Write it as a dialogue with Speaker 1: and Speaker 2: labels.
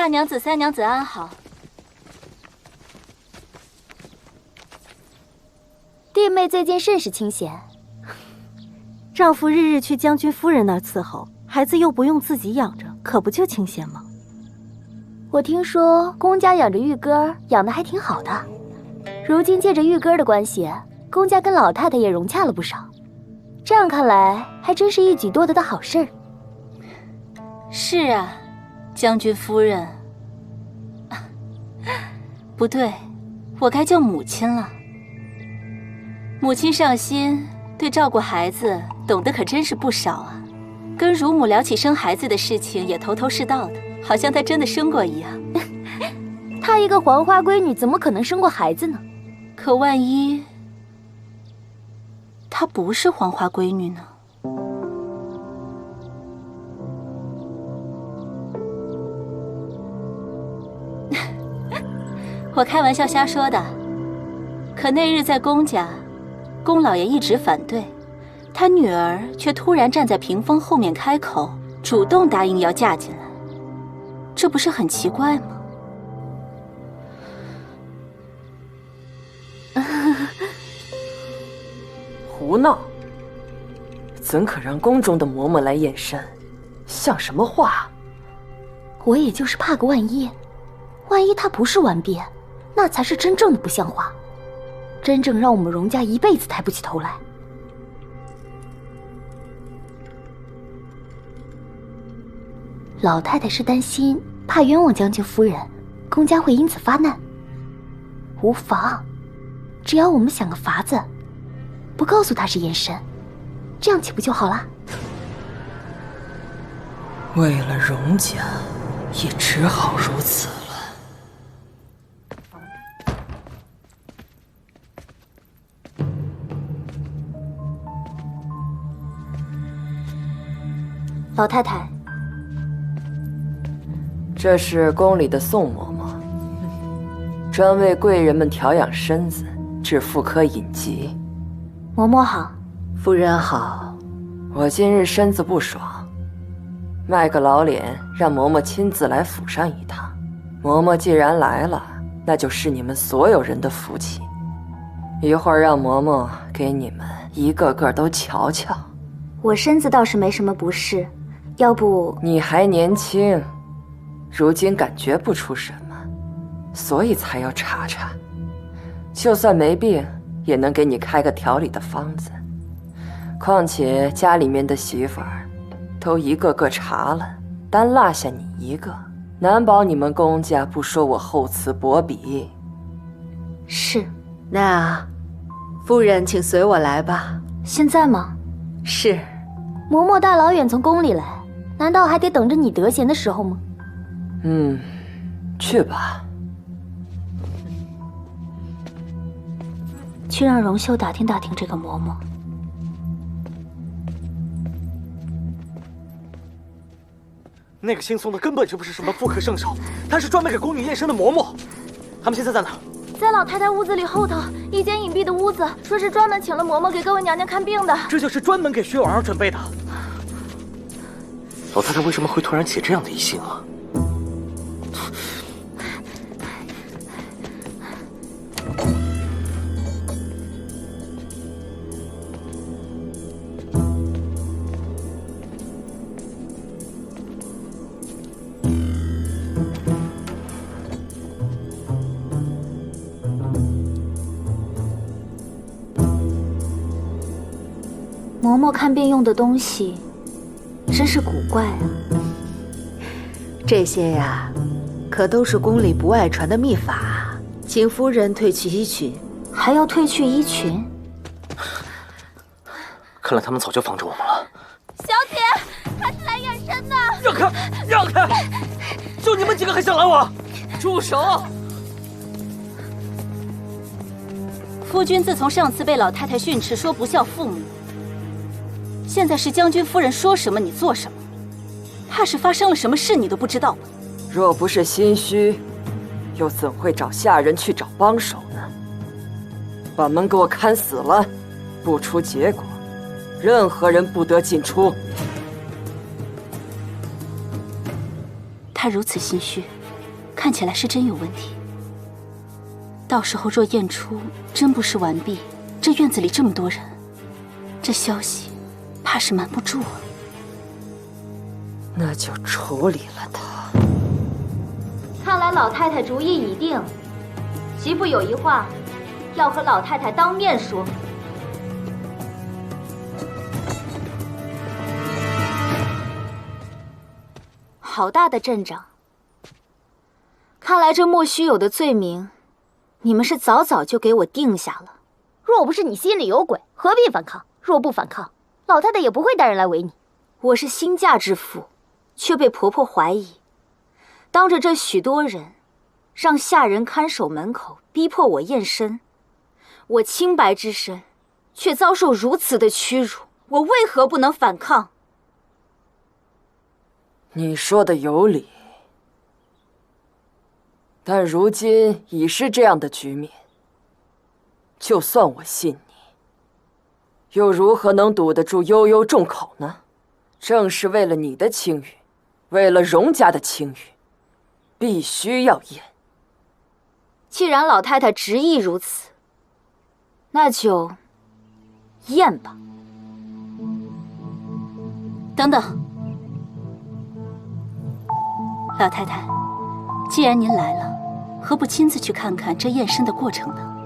Speaker 1: 大娘子、三娘子安好。
Speaker 2: 弟妹最近甚是清闲。
Speaker 3: 丈夫日日去将军夫人那儿伺候，孩子又不用自己养着，可不就清闲吗？
Speaker 2: 我听说公家养着玉哥，养得还挺好的。如今借着玉哥的关系，公家跟老太太也融洽了不少。这样看来，还真是一举多得的好事儿。
Speaker 1: 是啊，将军夫人。不对，我该叫母亲了。母亲上心，对照顾孩子懂得可真是不少啊。跟乳母聊起生孩子的事情，也头头是道的，好像她真的生过一样。
Speaker 2: 她一个黄花闺女，怎么可能生过孩子呢？
Speaker 1: 可万一她不是黄花闺女呢？我开玩笑瞎说的。可那日在公家，宫老爷一直反对，他女儿却突然站在屏风后面开口，主动答应要嫁进来，这不是很奇怪吗？
Speaker 4: 胡闹！怎可让宫中的嬷嬷来验身？像什么话？
Speaker 2: 我也就是怕个万一，万一她不是完编，那才是真正的不像话，真正让我们荣家一辈子抬不起头来。老太太是担心怕冤枉将军夫人，公家会因此发难。无妨，只要我们想个法子，不告诉她是验身，这样岂不就好了？
Speaker 4: 为了荣家，也只好如此了。
Speaker 2: 老太太，
Speaker 4: 这是宫里的宋嬷嬷，专为贵人们调养身子，治妇科隐疾。
Speaker 2: 嬷嬷好。
Speaker 5: 夫人好。
Speaker 4: 我今日身子不爽，卖个老脸，让嬷嬷亲自来府上一趟。嬷嬷既然来了，那就是你们所有人的福气。一会儿让嬷嬷给你们一个个都瞧瞧。
Speaker 2: 我身子倒是没什么不适，要不……
Speaker 4: 你还年轻，如今感觉不出什么，所以才要查查。就算没病，也能给你开个调理的方子。况且家里面的媳妇儿都一个个查了，单落下你一个，难保你们公家不说我厚此薄彼。
Speaker 2: 是。
Speaker 5: 那夫人请随我来吧。
Speaker 2: 现在吗？
Speaker 5: 是。
Speaker 2: 嬷嬷大老远从宫里来，难道还得等着你得闲的时候吗？
Speaker 4: 去吧。
Speaker 2: 去让荣秀打听打听这个嬷嬷。
Speaker 6: 那个姓宋的根本就不是什么妇科圣手，他是专门给宫女验身的嬷嬷。他们现在在哪？
Speaker 2: 在老太太屋子里后头一间隐蔽的屋子，说是专门请了嬷嬷给各位娘娘看病的。
Speaker 6: 这就是专门给薛婉儿准备的。老太太为什么会突然起这样的疑心啊？
Speaker 2: 嬷嬷看病用的东西真是古怪啊。
Speaker 5: 这些呀，可都是宫里不爱传的秘法，请夫人褪去衣裙。
Speaker 2: 还要褪去衣裙？
Speaker 6: 看来他们早就防着我们了。
Speaker 2: 小姐，她是来验身的。
Speaker 6: 让开，让开！就你们几个还想拦我？
Speaker 4: 住手！
Speaker 1: 夫君自从上次被老太太训斥说不孝父母，现在是将军夫人说什么你做什么，怕是发生了什么事你都不知道吧？
Speaker 4: 若不是心虚，又怎会找下人去找帮手呢？把门给我看死了，不出结果，任何人不得进出。
Speaker 1: 他如此心虚，看起来是真有问题。到时候若验出真不是完璧，这院子里这么多人，这消息怕是瞒不住啊。
Speaker 4: 那就处理了他。
Speaker 2: 看来老太太主意已定，媳妇有一话要和老太太当面说。
Speaker 1: 好大的阵仗！看来这莫须有的罪名，你们是早早就给我定下了。
Speaker 2: 若不是你心里有鬼，何必反抗？若不反抗，老太太也不会带人来围你。
Speaker 1: 我是新嫁之妇，却被婆婆怀疑，当着这许多人，让下人看守门口，逼迫我验身。我清白之身，却遭受如此的屈辱，我为何不能反抗？
Speaker 4: 你说的有理，但如今已是这样的局面，就算我信你，又如何能堵得住悠悠众口呢？正是为了你的清誉，为了荣家的清誉，必须要验。
Speaker 1: 既然老太太执意如此，那就验吧。等等，老太太，既然您来了，何不亲自去看看这验身的过程呢？